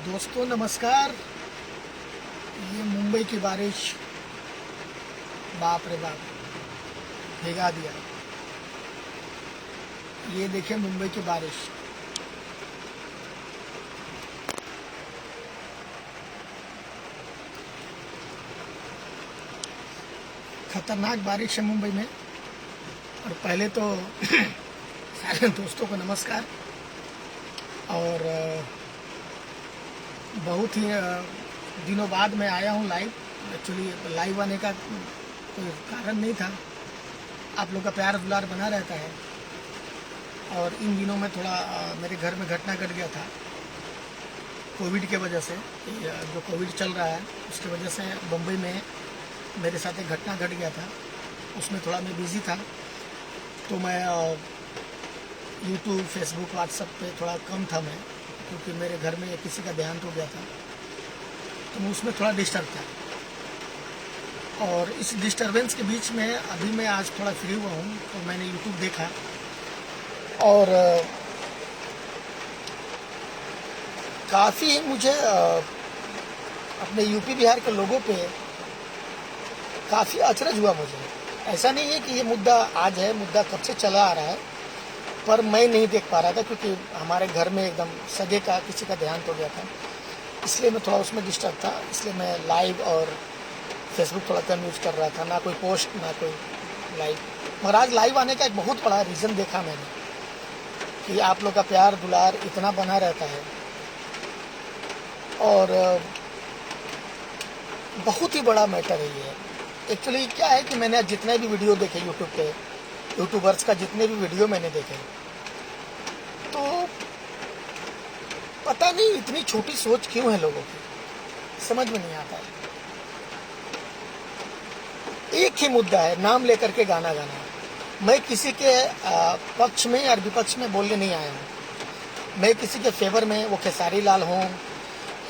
दोस्तों नमस्कार। ये मुंबई की बारिश, बाप रे बाप, भिगा दिया। ये देखिए मुंबई की बारिश। खतरनाक बारिश है मुंबई में। और पहले तो सारे दोस्तों को नमस्कार। और बहुत ही दिनों बाद मैं आया हूँ लाइव। एक्चुअली लाइव आने का कोई कारण नहीं था, आप लोग का प्यार दुलार बना रहता है। और इन दिनों में थोड़ा मेरे घर में घटना घट गया था कोविड के वजह से। जो कोविड चल रहा है उसकी वजह से बम्बई में मेरे साथ एक घटना घट गया था। उसमें थोड़ा मैं बिज़ी था, तो मैं यूट्यूब, फेसबुक, व्हाट्सएप पे थोड़ा कम था मैं, क्योंकि मेरे घर में किसी का देहांत हो गया था, तो मैं उसमें थोड़ा डिस्टर्ब था। और इस डिस्टर्बेंस के बीच में अभी मैं आज थोड़ा फ्री हुआ हूँ, तो मैंने यूट्यूब देखा और काफ़ी मुझे अपने यूपी बिहार के लोगों पे काफ़ी अचरज हुआ मुझे। ऐसा नहीं है कि ये मुद्दा आज है, मुद्दा कब से चला आ रहा है, पर मैं नहीं देख पा रहा था क्योंकि हमारे घर में एकदम सगे का किसी का देहांत हो गया था, इसलिए मैं थोड़ा उसमें डिस्टर्ब था। इसलिए मैं लाइव और फेसबुक थोड़ा कम यूज़ कर रहा था, ना कोई पोस्ट ना कोई लाइव। मगर आज लाइव आने का एक बहुत बड़ा रीज़न देखा मैंने कि आप लोग का प्यार दुलार इतना बना रहता है। और बहुत ही बड़ा मैटर है ये। एक्चुअली क्या है कि मैंने आज जितने भी वीडियो देखे यूट्यूब पे, यूट्यूबर्स का जितने भी वीडियो मैंने देखे, तो पता नहीं इतनी छोटी सोच क्यों है लोगों की, समझ में नहीं आता है। एक ही मुद्दा है, नाम लेकर के गाना गाना। मैं किसी के पक्ष में या विपक्ष में बोलने नहीं आया हूँ। मैं किसी के फेवर में, वो खेसारी लाल हो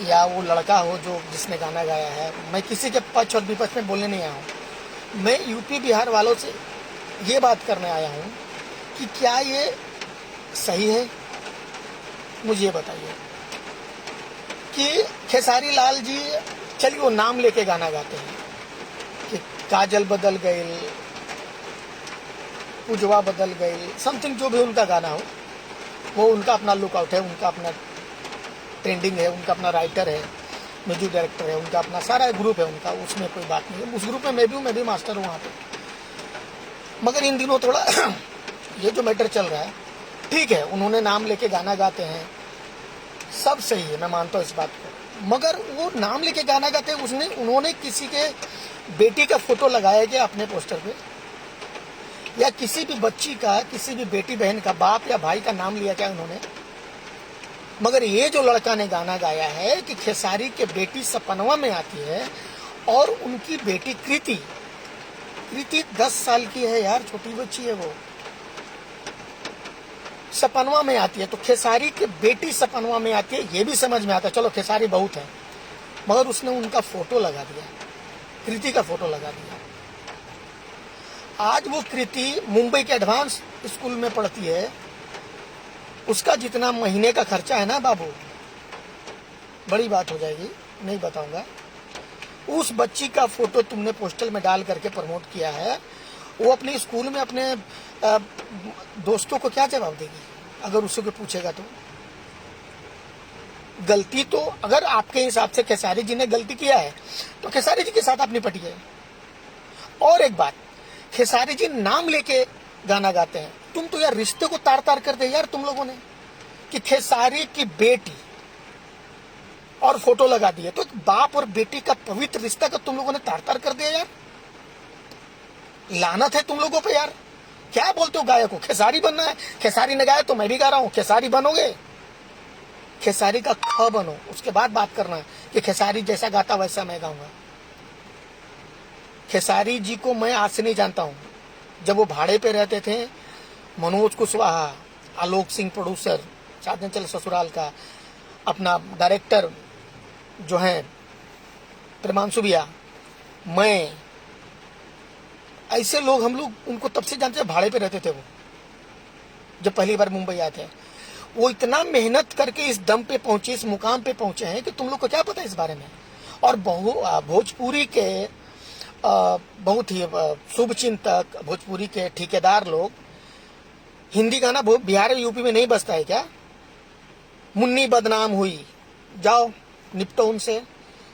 या वो लड़का हो जो जिसने गाना गाया है, मैं किसी के पक्ष और विपक्ष में बोलने नहीं आया हूँ। मैं यूपी बिहार वालों से ये बात करने आया हूँ कि क्या ये सही है, मुझे ये बताइए कि खेसारी लाल जी, चलिए वो नाम लेके गाना गाते हैं कि काजल बदल गई, पुजवा बदल गई, समथिंग जो भी उनका गाना हो, वो उनका अपना लुकआउट है, उनका अपना ट्रेंडिंग है, उनका अपना राइटर है, म्यूजिक डायरेक्टर है, उनका अपना सारा ग्रुप है उनका, उसमें कोई बात नहीं है। उस ग्रुप में मैं भी मास्टर हूँ वहाँ पे। मगर इन दिनों थोड़ा ये जो मैटर चल रहा है, ठीक है, उन्होंने नाम लेके गाना गाते हैं, सब सही है, मैं मानता हूँ इस बात को। मगर वो नाम लेके गाना गाते हैं, उन्होंने किसी के बेटी का फोटो लगाया गया अपने पोस्टर पे, या किसी भी बच्ची का, किसी भी बेटी बहन का, बाप या भाई का नाम लिया क्या उन्होंने? मगर ये जो लड़का ने गाना गाया है कि खेसारी के बेटी सपनवा में आती है, और उनकी बेटी कृति 10 साल की है यार, छोटी बच्ची है, वो सपनवा में आती है। तो खेसारी की बेटी सपनवा में आती है, ये भी समझ में आता है, चलो खेसारी बहुत है, मगर उसने उनका फोटो लगा दिया, कृति का फोटो लगा दिया। आज वो कृति मुंबई के एडवांस स्कूल में पढ़ती है, उसका जितना महीने का खर्चा है ना बाबू, बड़ी बात हो जाएगी, नहीं बताऊंगा। उस बच्ची का फोटो तुमने पोस्टर में डाल करके प्रमोट किया है, वो अपने स्कूल में अपने दोस्तों को क्या जवाब देगी अगर उससे कोई पूछेगा तो? गलती तो अगर आपके हिसाब से खेसारी जी ने गलती किया है तो खेसारी जी के साथ आप निपटिए। और एक बात, खेसारी जी नाम लेके गाना गाते हैं, तुम तो यार रिश्ते को तार तार कर दे यार तुम लोगों ने, कि खेसारी की बेटी और फोटो लगा दिए, तो बाप और बेटी का पवित्र रिश्ता का तुम लोगों ने तार तार कर दिया यार। लानत है तुम लोगों पे यार। क्या बोलते हो गायक को खेसारी बनना है, खेसारी ने गाया तो मैं भी गा रहा हूं, खेसारी बनोगे, खेसारी का ख बनो, उसके बाद बात करना है कि खेसारी जैसा गाता वैसा मैं गाऊंगा। खेसारी जी को मैं आज से नहीं जानता हूं, जब वो भाड़े पे रहते थे, मनोज कुशवाहा, आलोक सिंह प्रोड्यूसर, साधन चल ससुराल का, अपना डायरेक्टर जो है प्रेमांशु भैया, मैं, ऐसे लोग हम लोग उनको तब से जानते हैं, भाड़े पे रहते थे वो जब पहली बार मुंबई आए थे। वो इतना मेहनत करके इस दम पे पहुंचे, इस मुकाम पे पहुंचे हैं कि तुम लोग को क्या पता इस बारे में। और भोजपुरी के बहुत ही शुभ चिंतक, भोजपुरी के ठेकेदार लोग, हिंदी गाना बिहार और यूपी में नहीं बजता है क्या? मुन्नी बदनाम हुई, जाओ निपटो उनसे।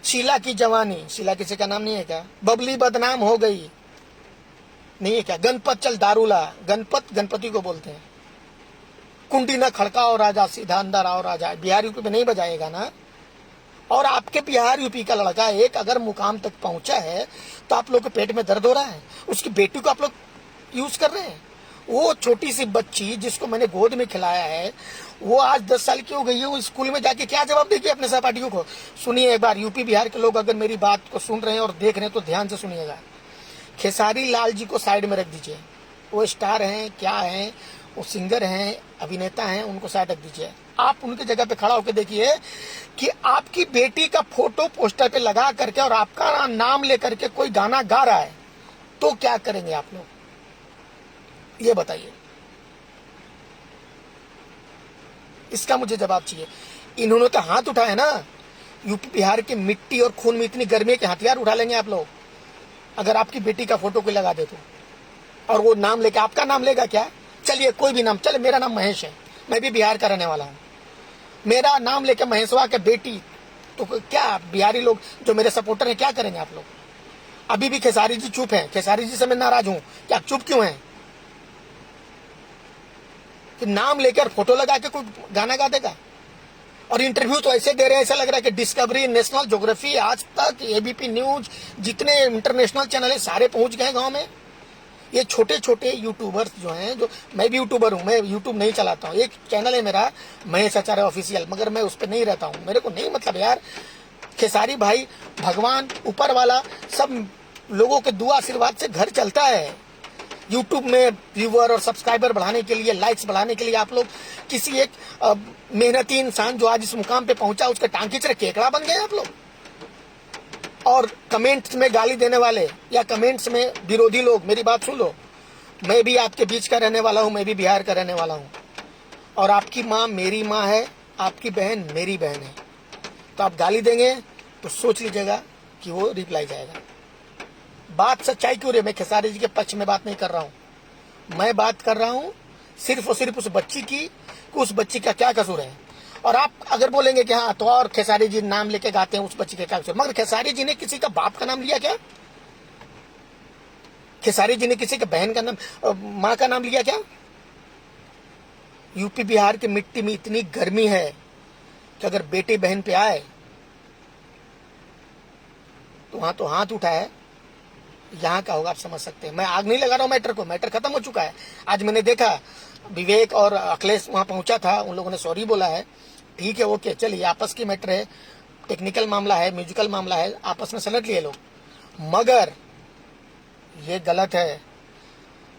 शीला की जवानी, शीला किसी का नाम नहीं है क्या? बबली बदनाम हो गई, नहीं है क्या? गणपत चल दारूला, गणपति को बोलते हैं। कुंडी न खड़काओ राजा, सीधा अंदर आओ राजा, बिहार यूपी में नहीं बजाएगा ना। और आपके बिहार यूपी का लड़का एक अगर मुकाम तक पहुंचा है तो आप लोग के पेट में दर्द हो रहा है। उसकी बेटी को आप लोग यूज कर रहे हैं। वो छोटी सी बच्ची जिसको मैंने गोद में खिलाया है, वो आज 10 साल की हो गई है, वो स्कूल में जाके क्या जवाब देगी अपने सहपाठियों को? सुनिए एक बार, यूपी बिहार के लोग अगर मेरी बात को सुन रहे हैं और देख रहे हैं तो ध्यान से सुनिएगा। खेसारी लाल जी को साइड में रख दीजिए, वो स्टार हैं, क्या हैं, वो सिंगर हैं, अभिनेता हैं, उनको साइड रख दीजिए। आप उनकी जगह पे खड़ा होकर देखिए कि आपकी बेटी का फोटो पोस्टर पे लगा करके और आपका नाम लेकर के कोई गाना गा रहा है तो क्या करेंगे आप लोग, ये बताइए। इसका मुझे जवाब चाहिए। इन्होंने तो हाथ उठाया ना, यूपी बिहार की मिट्टी और खून में इतनी गर्मी है कि हथियार उठा लेंगे आप लोग अगर आपकी बेटी का फोटो कोई लगा दे तो। और वो नाम लेके, आपका नाम लेगा क्या? चलिए कोई भी नाम, चले मेरा नाम महेश है, मैं भी बिहार का रहने वाला हूँ, मेरा नाम लेके महेशवा के बेटी, तो क्या बिहारी लोग जो मेरे सपोर्टर हैं क्या करेंगे आप लोग? अभी भी खेसारी जी चुप हैं, खेसारी जी से मैं नाराज हूं कि आप चुप क्यों हैं? कि नाम लेकर फोटो लगा के कोई गाना गा देगा? और इंटरव्यू तो ऐसे दे रहे हैं, ऐसा लग रहा है कि डिस्कवरी, नेशनल ज्योग्राफी, आज तक, एबीपी न्यूज, जितने इंटरनेशनल चैनल है सारे पहुंच गए गांव में। ये छोटे छोटे यूट्यूबर्स जो हैं, जो मैं भी यूट्यूबर हूं, मैं यूट्यूब नहीं चलाता हूं, एक चैनल है मेरा महेश आचार्य ऑफिशियल, मगर मैं उस पर नहीं रहता हूं, मेरे को नहीं मतलब यार। खेसारी भाई, भगवान ऊपर वाला सब लोगों के दुआ आशीर्वाद से घर चलता है। यूट्यूब में व्यूअर और सब्सक्राइबर बढ़ाने के लिए, लाइक्स बढ़ाने के लिए आप लोग किसी एक मेहनती इंसान जो आज इस मुकाम पे पहुंचा उसके टांग खींच केकड़ा बन गए आप लोग। और कमेंट्स में गाली देने वाले या कमेंट्स में विरोधी लोग, मेरी बात सुन लो, मैं भी आपके बीच का रहने वाला हूं, मैं भी बिहार का रहने वाला हूं, और आपकी माँ मेरी माँ है, आपकी बहन मेरी बहन है। तो आप गाली देंगे तो सोच लीजिएगा कि वो रिप्लाई जाएगा। बात सच्चाई क्यों रही? मैं खेसारी जी के पक्ष में बात नहीं कर रहा हूं, मैं बात कर रहा हूं सिर्फ और सिर्फ उस बच्ची की, कि उस बच्ची का क्या कसूर है। और आप अगर बोलेंगे कि हाँ तो और खेसारी जी नाम लेके गाते हैं, उस बच्ची के क्या कसूर, मगर खेसारी जी ने किसी का बाप का नाम लिया क्या? खेसारी जी ने किसी के बहन का नाम, माँ का नाम लिया क्या? यूपी बिहार की मिट्टी में इतनी गर्मी है कि अगर बेटी बहन पे आए तो वहां तो हाथ उठा है, यहाँ का होगा आप समझ सकते हैं। मैं आग नहीं लगा रहा हूँ मैटर को, मैटर खत्म हो चुका है। आज मैंने देखा विवेक और अखिलेश वहां पहुंचा था, उन लोगों ने सॉरी बोला है, ठीक है, ओके, चलिए, आपस की मैटर है, टेक्निकल मामला है, म्यूजिकल मामला है, आपस में समझ लिए लोग, मगर ये गलत है।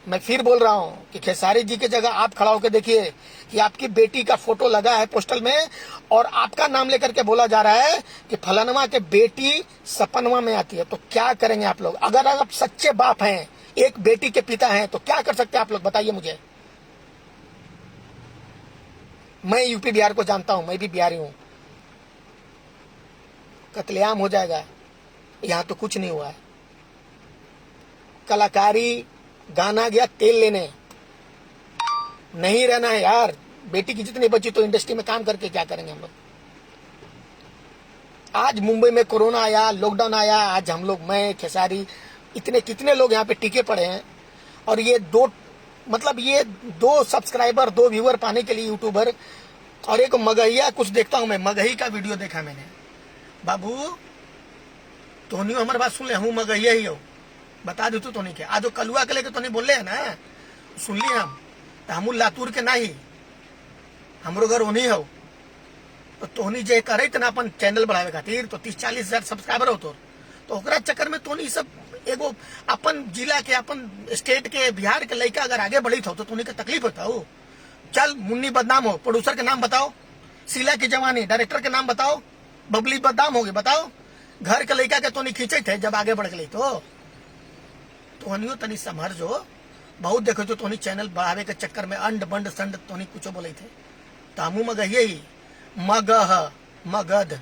मैं फिर बोल रहा हूं कि खेसारी जी की जगह आप खड़ा होकर देखिए कि आपकी बेटी का फोटो लगा है पोस्टर में और आपका नाम लेकर के बोला जा रहा है कि फलानवा के बेटी सपनवा में आती है, तो क्या करेंगे आप लोग? अगर आप सच्चे बाप हैं, एक बेटी के पिता हैं, तो क्या कर सकते हैं आप लोग, बताइए मुझे। मैं यूपी बिहार को जानता हूं, मैं भी बिहारी हूं। कत्लेआम हो जाएगा, यहां तो कुछ नहीं हुआ है। कलाकारी, गाना गया तेल लेने, नहीं रहना है यार। बेटी की जितनी बची तो इंडस्ट्री में काम करके क्या करेंगे हम लोग? आज मुंबई में कोरोना आया, लॉकडाउन आया, आज हम लोग, मैं, खेसारी, इतने कितने लोग यहाँ पे टीके पड़े हैं, और ये ये दो सब्सक्राइबर, 2 व्यूअर पाने के लिए यूट्यूबर, और एक मगहिया कुछ देखता हूं मैं, मगही का वीडियो देखा मैंने। बाबू तोनी हमारे बात सुन ले, हूँ मगहिया ही हो, बता दू तो नहीं क्या आज कलुआ के लेके तो नहीं बोल रहे है ना, सुन लिए हम तो हम लातूर के ना ही, हमरो घर होनी हो, तो तोनी जे करे तना अपन चैनल बढ़ावे खातिर, तो 30-40 हजार सब्सक्राइबर हो तो ओकरा चक्कर में तोनी सब एगो अपन जिला के, अपन स्टेट के, बिहार के लड़का अगर आगे बढ़ी था तो तोनी के तकलीफ होता हो। चल मुन्नी बदनाम हो, प्रोड्यूसर के नाम बताओ, शीला की जवानी डायरेक्टर के नाम बताओ, बबली बदनाम हो गई, बताओ, घर के लड़का के तोनी खींचे थे जब आगे बढ़ गई तोहनियो तनी समझो। बहुत देखो जो तोनी चैनल बढ़ावे के चक्कर में अंड बंड संड तोनी कुछ बोले थे, तामू मगह यही मगह मगध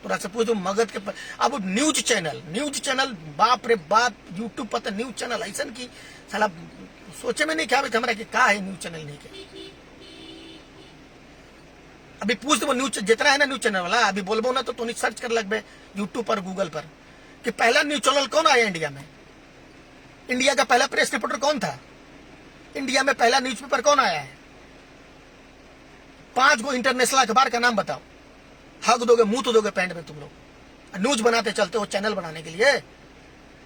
थोड़ा सा पूछो मगध के अब न्यूज चैनल बाप रे बाप यूट्यूब पर न्यूज चैनल ऐसा की साला सोचे में नहीं क्या हमारा कि का है न्यूज चैनल नहीं के अभी पूछ दो न्यूज जितना है ना न्यूज चैनल वाला अभी बोलबो ना तो नहीं सर्च कर लगबे यूट्यूब पर गूगल पर कि पहला न्यूज चैनल कौन आया इंडिया में, इंडिया का पहला प्रेस रिपोर्टर कौन था, इंडिया में पहला न्यूज़पेपर कौन आया है, 5 गो इंटरनेशनल अखबार का नाम बताओ। हक दोगे मुंह तो दोगे पैंट में तुम लोग, न्यूज बनाते चलते हो चैनल बनाने के लिए।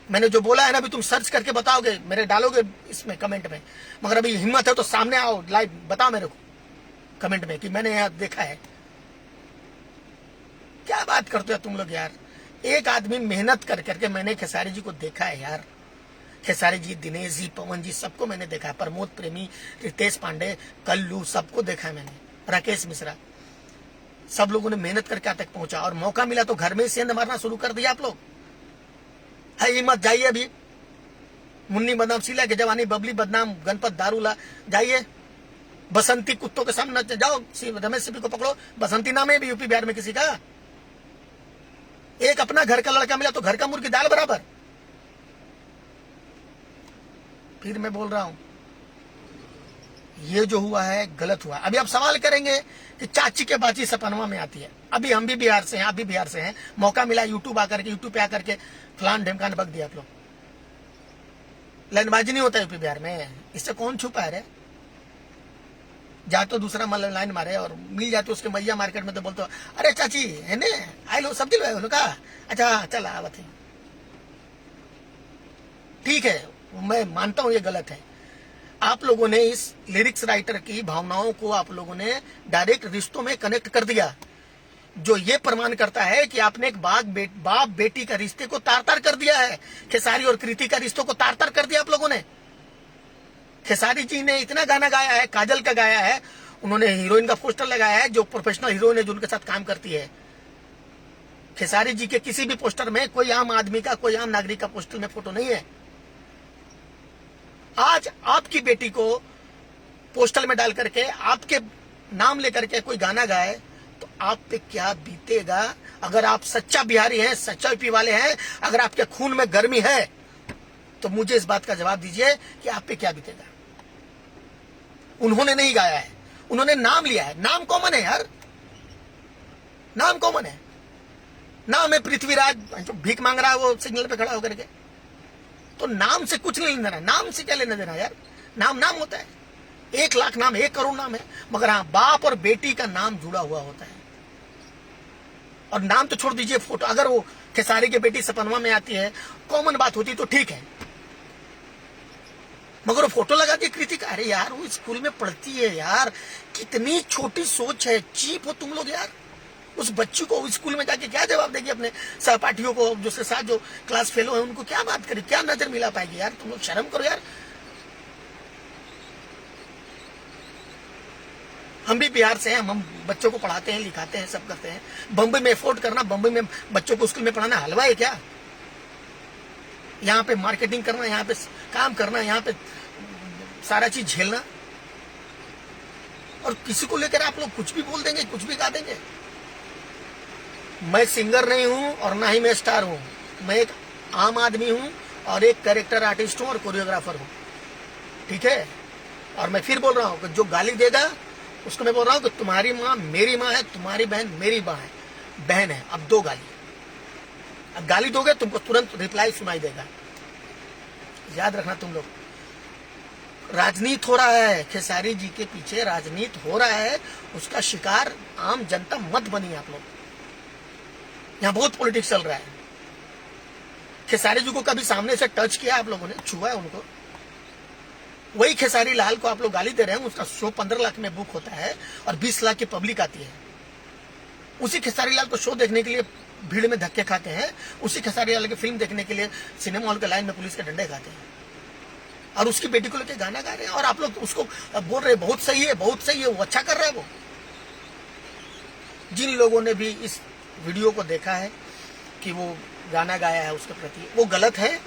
मैंने जो बोला है ना अभी तुम सर्च करके बताओगे, मेरे डालोगे इसमें कमेंट में, मगर अभी हिम्मत है तो सामने आओ लाइव बताओ मेरे को कमेंट में कि मैंने यहाँ देखा है। क्या बात करते हो तुम लोग यार, एक आदमी मेहनत कर करके, मैंने खेसारी जी को देखा है यार, खेसारी जी, दिनेश जी, पवन जी, सबको मैंने देखा है, प्रमोद प्रेमी, रितेश पांडे, कल्लू, सबको देखा है मैंने, राकेश मिश्रा, सब लोगों ने मेहनत करके तक पहुंचा और मौका मिला तो घर में सेंध मारना शुरू कर दिया आप लोग। है ये मत जाइए अभी, मुन्नी बदनाम, शीला के जवानी, बबली बदनाम, गणपत दारूला, जाइए बसंती कुत्तों के सामने जाओ, रमेश सिंह को पकड़ो, बसंती नाम है भी यूपी बिहार में किसी का। एक अपना घर का लड़का मिला तो घर का मुर्गी दाल बराबर। फिर मैं बोल रहा हूं ये जो हुआ है गलत हुआ। अभी आप सवाल करेंगे कि चाची के बाची सपनवा में आती है, अभी हम भी बिहार से हैं, आप भी बिहार से हैं, मौका मिला यूट्यूब आकर के, यूट्यूब पे आकर के फलान ढेमकान बक दिया आप लोग। लाइनबाजी नहीं होता यूपी बिहार में, इससे कौन छुपा है रे। जा तो दूसरा लाइन मारे और मिल जाते उसके मैया मार्केट में तो बोलते अरे चाची है ने आए लो सब्जी लो का, अच्छा चल आवत है, ठीक है मैं मानता हूं ये गलत है। आप लोगों ने इस लिरिक्स राइटर की भावनाओं को आप लोगों ने डायरेक्ट रिश्तों में कनेक्ट कर दिया, जो ये प्रमाण करता है कि आपने एक बाप बेटी का रिश्ते को तार तार कर दिया है। खेसारी और कृति का रिश्तों को तार तार कर दिया आप लोगों ने। खेसारी जी ने इतना गाना गाया है, काजल का गाया है, उन्होंने हीरोइन का पोस्टर लगाया है, जो प्रोफेशनल हीरोइन है जो उनके साथ काम करती है। खेसारी जी के किसी भी पोस्टर में कोई आम आदमी का, कोई आम नागरिक का पोस्टर में फोटो नहीं है। आज आपकी बेटी को पोस्टर में डाल करके आपके नाम लेकर के कोई गाना गाए तो आप पे क्या बीतेगा। अगर आप सच्चा बिहारी हैं, सच्चा यूपी वाले हैं, अगर आपके खून में गर्मी है तो मुझे इस बात का जवाब दीजिए कि आप पे क्या बीतेगा। उन्होंने नहीं गाया है, उन्होंने नाम लिया है, नाम कॉमन है यार, नाम कॉमन है। नाम है पृथ्वीराज, जो भीख मांग रहा है वो सिग्नल पे खड़ा होकर के, तो नाम से कुछ नहीं लेना देना, नाम से क्या लेना देना यार, नाम नाम होता है, 1 लाख नाम, 1 करोड़ नाम है, मगर हाँ बाप और बेटी का नाम जुड़ा हुआ होता है। और नाम तो छोड़ दीजिए, फोटो, अगर वो खेसारी की बेटी सपनवा में आती है, कॉमन बात होती तो ठीक है, मगर वो फोटो लगा दी कृति का, अरे यार वो स्कूल में पढ़ती है यार, कितनी छोटी सोच है, चीप हो तुम लोग यार। उस बच्ची को स्कूल में जाके क्या जवाब देगी अपने सहपाठियों को, जो उसके साथ जो क्लास फेलो है उनको क्या बात करेगी, क्या नजर मिला पाएगी यार। तुम लोग शर्म करो यार। हम भी बिहार से हैं, हम बच्चों को पढ़ाते हैं, लिखाते हैं, सब करते हैं। बम्बई में एफोर्ड करना, बम्बई में बच्चों को स्कूल में पढ़ाना हलवा है क्या। यहाँ पे मार्केटिंग करना, यहाँ पे काम करना, यहाँ पे सारा चीज झेलना, और किसी को लेकर आप लोग कुछ भी बोल देंगे, कुछ भी गा देंगे। मैं सिंगर नहीं हूं और ना ही मैं स्टार हूं, मैं एक आम आदमी हूं और एक कैरेक्टर आर्टिस्ट हूं और कोरियोग्राफर हूं, ठीक है। और मैं फिर बोल रहा हूं कि जो गाली देगा उसको मैं बोल रहा हूं कि तुम्हारी माँ मेरी माँ है, तुम्हारी बहन मेरी बहन है। अब दो गाली, अब गाली दोगे तुमको तुरंत रिप्लाई सुनाई देगा, याद रखना तुम लोग। राजनीति हो रहा है, खेसारी जी के पीछे राजनीति हो रहा है, उसका शिकार आम जनता मत बनिए आप लोग। यहाँ बहुत पॉलिटिक्स चल रहा है। खेसारी जी को कभी सामने से टच किया आप लोगों ने, छुआ है उनको? वही खेसारी लाल को आप लोग गाली दे रहे हैं, उसका शो 15 लाख में बुक होता है और 20 लाख की पब्लिक आती है। उसी खेसारी लाल को शो देखने के लिए भीड़ में धक्के खाते हैं, उसी खेसारी लाल की फिल्म देखने के लिए सिनेमा हॉल के लाइन में पुलिस के डंडे खाते हैं, और उसकी बेटी को लेकर गाना गा रहे हैं, और आप लोग उसको बोल रहे हैं बहुत सही है, बहुत सही है, वो अच्छा कर रहा है। वो जिन लोगों ने भी इस वीडियो को देखा है कि वो गाना गाया है उसके प्रति, वो गलत है,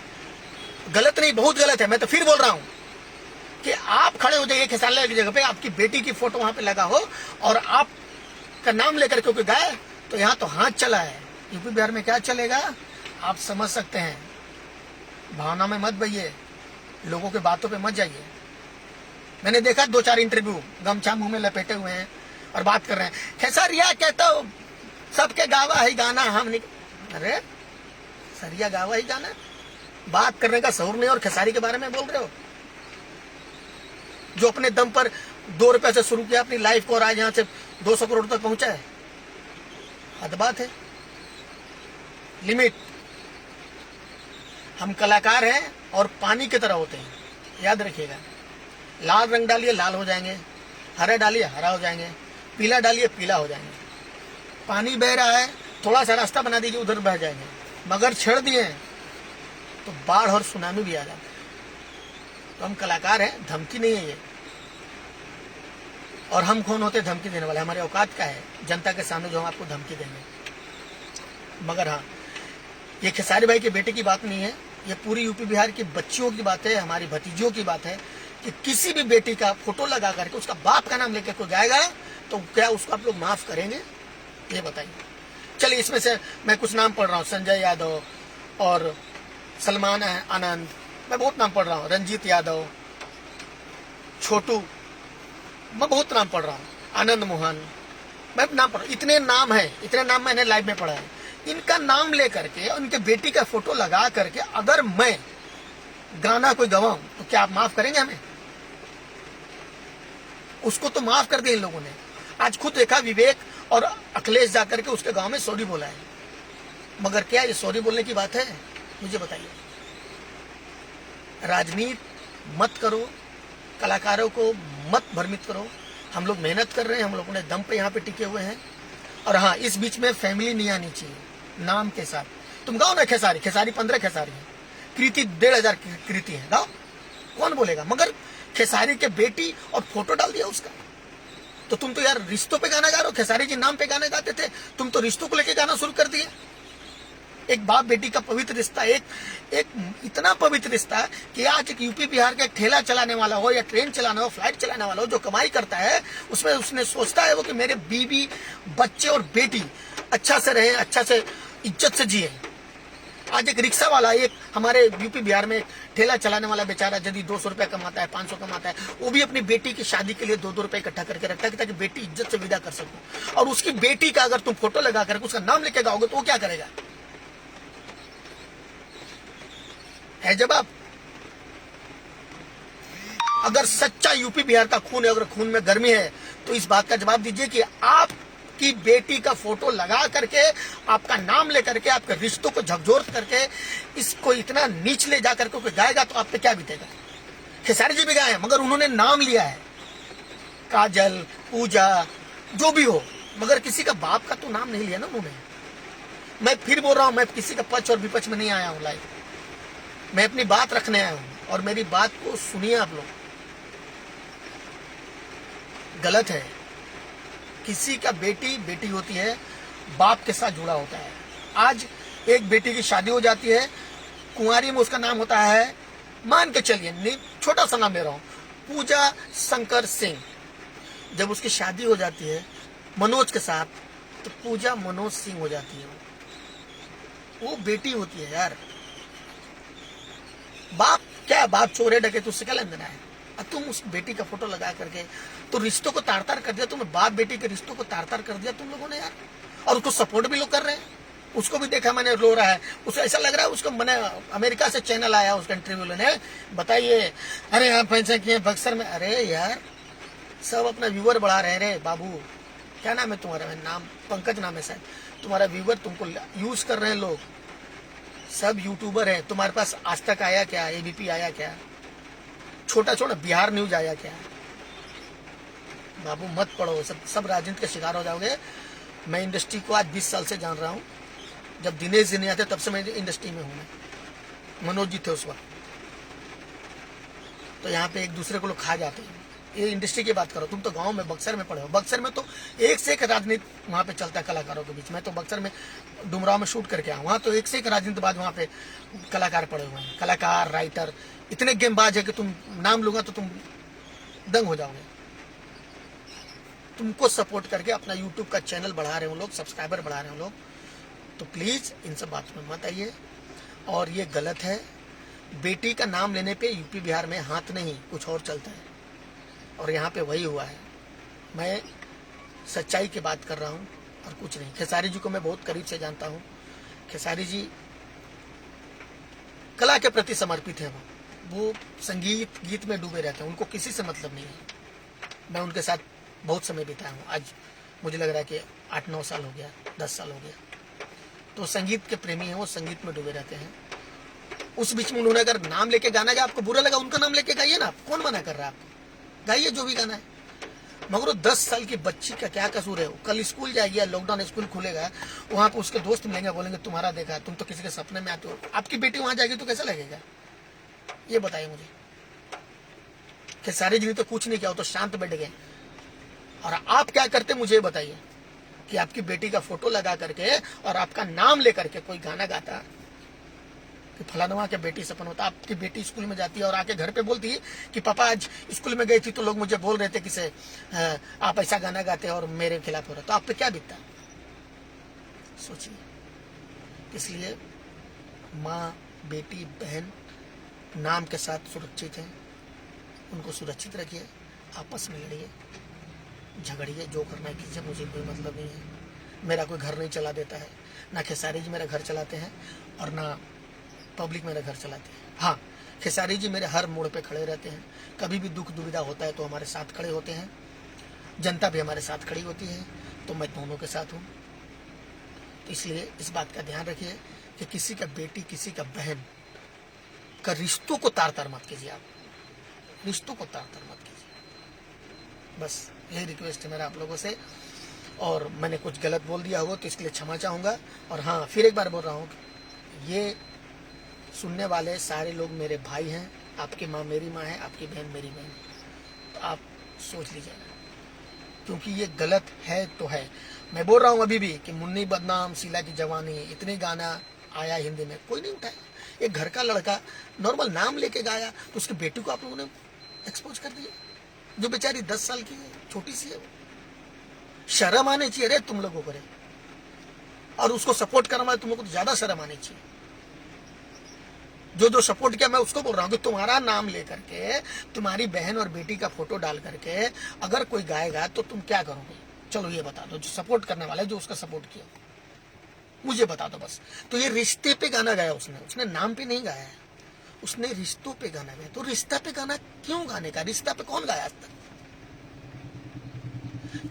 गलत नहीं बहुत गलत है। मैं तो फिर बोल रहा हूं, कि आप खड़े हो जाइए खेसारी की जगह पे, आपकी बेटी की फोटो वहां पे लगा हो और आपका नाम लेकर के कोई गाय, तो यहाँ तो हाथ चला है। यूपी बिहार में क्या चलेगा आप समझ सकते हैं। भावना में मत बइए, लोगों के बातों पे मत जाइए। मैंने देखा 2-4 इंटरव्यू, गमछा मुंह में लपेटे हुए हैं और बात कर रहे हैं, खेसारिया कहता हो सबके गावा ही गाना हम नहीं। अरे सरिया गावा ही गाना, बात करने का शऊर नहीं और खेसारी के बारे में बोल रहे हो, जो अपने दम पर 2 रुपए से शुरू किया अपनी लाइफ को और आज यहां से 200 करोड़ तक पहुंचा है। हद बात है, लिमिट। हम कलाकार हैं और पानी की तरह होते हैं, याद रखिएगा। लाल रंग डालिए लाल हो जाएंगे, हरा डालिए हरा हो जाएंगे, पीला डालिए पीला हो जाएंगे। पानी बह रहा है, थोड़ा सा रास्ता बना दीजिए उधर बह जाएंगे, मगर छेड़ दिए तो बाढ़ और सुनामी भी आ जाते हैं। तो हम कलाकार हैं, धमकी नहीं है ये। और हम कौन होते धमकी देने वाले? हमारे औकात का है जनता के सामने जो हम आपको धमकी देंगे। मगर हाँ, ये खेसारी भाई के बेटे की बात नहीं है, ये पूरी यूपी बिहार की बच्चियों की बात है, हमारी भतीजियों की बात है कि किसी भी बेटी का फोटो लगा करके उसका बाप का नाम लेकर कोई गाएगा तो क्या उसको आप लोग माफ करेंगे? ये बताइए। चलिए, इसमें से मैं कुछ नाम पढ़ रहा हूँ, संजय यादव और सलमान आनंद, मैं बहुत नाम पढ़ रहा हूँ, रंजीत यादव, छोटू, मैं बहुत नाम पढ़ रहा हूँ, आनंद मोहन, मैं नाम पढ़ रहा हूँ। इतने नाम है, इतने नाम मैंने लाइव में पढ़ा है। इनका नाम लेकर के उनके बेटी का फोटो लगा करके अगर मैं गाना कोई गवाऊं तो क्या आप माफ करेंगे हमें? उसको तो माफ कर दिया इन लोगों ने। आज खुद देखा, विवेक और अखिलेश जाकर के उसके गांव में सॉरी बोला है। मगर क्या ये सॉरी बोलने की बात है? मुझे बताइए। राजनीति मत करो, कलाकारों को मत भ्रमित करो। हम लोग मेहनत कर रहे हैं, हम लोग अपने दम पे यहाँ पे टिके हुए हैं। और हाँ, इस बीच में फैमिली नहीं आनी चाहिए नाम के साथ। तुम गाओ ना खेसारी, खेसारी 15 खेसारी है, कृति 1500 कृति है, गाओ, कौन बोलेगा? मगर खेसारी के बेटी और फोटो डाल दिया उसका। तो तुम तो यार रिश्तों पे गाना गा रहे हो। खेसारी जी नाम पे गाना गाते थे, तुम तो रिश्तों को लेके गाना शुरू कर दिए। एक बाप बेटी का पवित्र रिश्ता, एक इतना पवित्र रिश्ता कि आज एक यूपी बिहार का एक ठेला चलाने वाला हो या ट्रेन चलाना हो, फ्लाइट चलाने वाला हो, जो कमाई करता है उसमें उसने सोचता है वो कि मेरे बीवी बच्चे और बेटी अच्छा से रहे, अच्छा से इज्जत से जिए। आज एक रिक्शा वाला, एक हमारे यूपी बिहार में ठेला चलाने वाला बेचारा यदि 200 रुपया कमाता है, 500 कमाता है, वो भी अपनी बेटी की शादी के लिए 2-2 रुपए इकट्ठा करके रखता है ताकि बेटी इज्जत से विदा कर सको। और उसकी बेटी का अगर तुम फोटो लगा करके उसका नाम लेके गाओगे तो वो क्या करेगा? है जवाब। अगर सच्चा यूपी बिहार का खून है, अगर खून में गर्मी है, तो इस बात का जवाब दीजिए कि आपकी बेटी का फोटो लगा करके, आपका नाम लेकर के, आपके रिश्तों को झकझोर करके इसको इतना नीच ले जाकर के कोई गाएगा तो आप पे क्या बीतेगा? खेसारी जी भी गाए हैं, मगर उन्होंने नाम लिया है, काजल, पूजा, जो भी हो, मगर किसी का बाप का तो नाम नहीं लिया ना उन्होंने। मैं फिर बोल रहा हूं, मैं किसी का पक्ष और विपक्ष में नहीं आया हूं लाइव, मैं अपनी बात रखने आया हूं और मेरी बात को सुनिए आप लोग। गलत है, किसी का बेटी बेटी होती है, बाप के साथ जुड़ा होता है। आज एक बेटी की शादी हो जाती है, कुंवारी में उसका नाम होता है, मान के चलिए छोटा सा नाम ले रहा हूं, पूजा शंकर सिंह। जब उसकी शादी हो जाती है मनोज के साथ, तो पूजा मनोज सिंह हो जाती है। वो बेटी होती है यार। बाप क्या, बाप चोर है, डकैत, उससे क्या लेना देना है? अब तुम उस बेटी का फोटो लगा करके तो रिश्तों को तार तार कर दिया, तुम बाप बेटी के रिश्तों को तार तार कर दिया तुम लोगों ने यार। और उसको सपोर्ट भी लोग कर रहे हैं। उसको भी देखा मैंने, रो रहा है, उसे ऐसा लग रहा है उसको, मैंने अमेरिका से चैनल आया उसका इंटरव्यू लेने, बताइए अरे आप पैसे किए बक्सर में। अरे यार, सब अपना व्यूअर बढ़ा रहे हैं रे बाबू। क्या नाम है तुम्हारा? नाम पंकज नाम है शायद। तुम्हारा व्यूअर तुमको यूज कर रहे हैं लोग, सब यूट्यूबर है। तुम्हारे पास आज तक आया क्या? एबीपी आया क्या? छोटा छोटा बिहार न्यूज आया क्या? बाबू मत पढ़ो, सब राजनीति के शिकार हो जाओगे। मैं इंडस्ट्री को आज 20 साल से जान रहा हूँ। जब दिनेश जी नहीं आते तब से मैं इंडस्ट्री में हूँ। मनोज जी थे उस वक्त। तो यहाँ पे एक दूसरे को लोग खा जाते हैं। ये इंडस्ट्री की बात करो, तुम तो गांव में बक्सर में पढ़े हो। बक्सर में तो एक से एक राजनीति वहाँ पे चलता है कलाकारों के बीच में। तो बक्सर में डुमराव में शूट करके आया, वहाँ तो एक से एक राजनीतिबाज वहाँ पे कलाकार पड़े हुए हैं। कलाकार, राइटर, इतने गेमबाज है कि तुम नाम लूंगा तो तुम दंग हो जाओगे। तुमको सपोर्ट करके अपना यूट्यूब का चैनल बढ़ा रहे हो लोग, सब्सक्राइबर बढ़ा रहे हो लोग, तो प्लीज इन सब बातों में मत आइए। और ये गलत है। बेटी का नाम लेने पे यूपी बिहार में हाथ नहीं कुछ और चलता है, और यहाँ पे वही हुआ है। मैं सच्चाई की बात कर रहा हूँ और कुछ नहीं। खेसारी जी को मैं बहुत करीब से जानता हूँ। खेसारी जी कला के प्रति समर्पित है। वो संगीत गीत में डूबे रहते हैं, उनको किसी से मतलब नहीं है। मैं उनके साथ बहुत समय बिताया हूँ। आज मुझे लग रहा है कि 8-9 साल हो गया, 10 साल हो गया। तो संगीत के प्रेमी हैं, वो संगीत में डूबे रहते हैं। उस बीच में उन्होंने अगर नाम लेके गाना गाया, आपको बुरा लगा, उनका नाम लेके गाइए ना, कौन मना कर रहा है आपको? गाइए जो भी गाना है। मगर 10 साल की बच्ची का क्या कसूर है? कल स्कूल जाएगी, लॉकडाउन स्कूल खुलेगा, वहां पर उसके दोस्त मिलेंगे, बोलेंगे तुम्हारा देखा, तुम तो किसी के सपने में आते हो। आपकी बेटी वहां जाएगी तो कैसा लगेगा? ये बताइए मुझे। खेसारी जी तो कुछ नहीं किया, तो शांत बैठ गए। और आप क्या करते मुझे बताइए कि आपकी बेटी का फोटो लगा करके और आपका नाम लेकर के कोई गाना गाता कि फलानवा के बेटी सपन होता। आपकी बेटी स्कूल में जाती है और आके घर पे बोलती है कि पापा आज स्कूल में गई थी तो लोग मुझे बोल रहे थे कि आप ऐसा गाना गाते हैं और मेरे खिलाफ हो रहा, तो आप पे क्या बीतता? सोचिए। इसलिए माँ, बेटी, बहन नाम के साथ सुरक्षित हैं, उनको सुरक्षित रखिए। आपस में लड़िए, झगड़िए, जो करना है कीजिए, मुझे कोई मतलब नहीं है। मेरा कोई घर नहीं चला देता है, ना खेसारी जी मेरा घर चलाते हैं और ना पब्लिक मेरा घर चलाती है। हाँ, खेसारी जी मेरे हर मोड़ पे खड़े रहते हैं। कभी भी दुख दुविधा होता है तो हमारे साथ खड़े होते हैं। जनता भी हमारे साथ खड़ी होती है, तो मैं दोनों के साथ हूँ। तो इसलिए इस बात का ध्यान रखिए कि किसी का बेटी, किसी का बहन का रिश्तों को तार तार मत कीजिए। आप रिश्तों को तार तार मत कीजिए। बस यही रिक्वेस्ट है मेरा आप लोगों से। और मैंने कुछ गलत बोल दिया हो तो इसके लिए क्षमा चाहूँगा। और हाँ, फिर एक बार बोल रहा हूँ, ये सुनने वाले सारे लोग मेरे भाई हैं। आपकी माँ मेरी माँ है, आपकी बहन मेरी बहन है। तो आप सोच लीजिए, क्योंकि ये गलत है तो है। मैं बोल रहा हूँ अभी भी कि मुन्नी बदनाम, शीला की जवानी, इतने गाना आया हिंदी में, कोई नहीं उठाया। एक घर का लड़का नॉर्मल नाम लेके गाया तो उसकी बेटी को आप लोगों ने एक्सपोज कर दिया, जो बेचारी 10 साल की है, छोटी सी है। शर्म आनी चाहिए रे तुम लोगों को रे। और उसको सपोर्ट करने वाले तुम लोगों को ज्यादा शर्म आनी चाहिए। जो सपोर्ट किया, मैं उसको बोल रहा हूँ कि तुम्हारा नाम लेकर के, तुम्हारी बहन और बेटी का फोटो डाल करके अगर कोई गाएगा तो तुम क्या करोगे? चलो ये बता दो, जो सपोर्ट करने वाला है, जो उसका सपोर्ट किया, मुझे बता दो बस। तो ये रिश्ते पे गाना गाया उसने नाम पे नहीं गाया है, उसने रिश्तों पे गाना गाया। तो रिश्ता पे गाना क्यों गाने का? रिश्ता पे कौन गाया आज तक?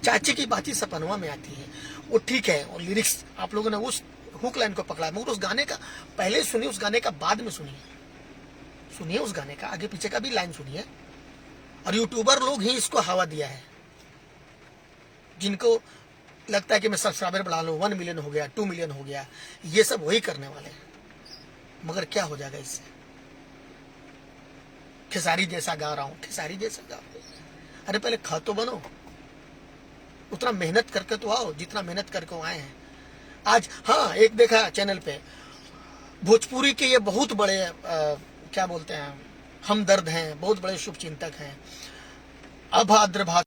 चाची की बात ही सपनवा में आती है, वो ठीक है। और लिरिक्स आप लोगों ने उस हुक लाइन को पकड़ा, मगर उस गाने का पहले सुनिए, उस गाने का बाद में सुनिए उस गाने का आगे पीछे का भी लाइन सुनिए। और यूट्यूबर लोग ही इसको हवा दिया है, जिनको लगता है कि मैं सब्सक्राइबर बढ़ा लूं, 1 मिलियन हो गया, 2 मिलियन हो गया, ये सब वही करने वाले हैं। मगर क्या हो जाएगा इससे? खेसारी जैसा गा रहा हूं, खेसारी जैसा गा। अरे पहले खा तो बनो, उतना मेहनत करके तो आओ जितना मेहनत करके आए हैं आज। हाँ, एक देखा चैनल पे, भोजपुरी के ये बहुत बड़े क्या बोलते हैं, हमदर्द हैं, बहुत बड़े शुभचिंतक हैं, अभद्र भाषा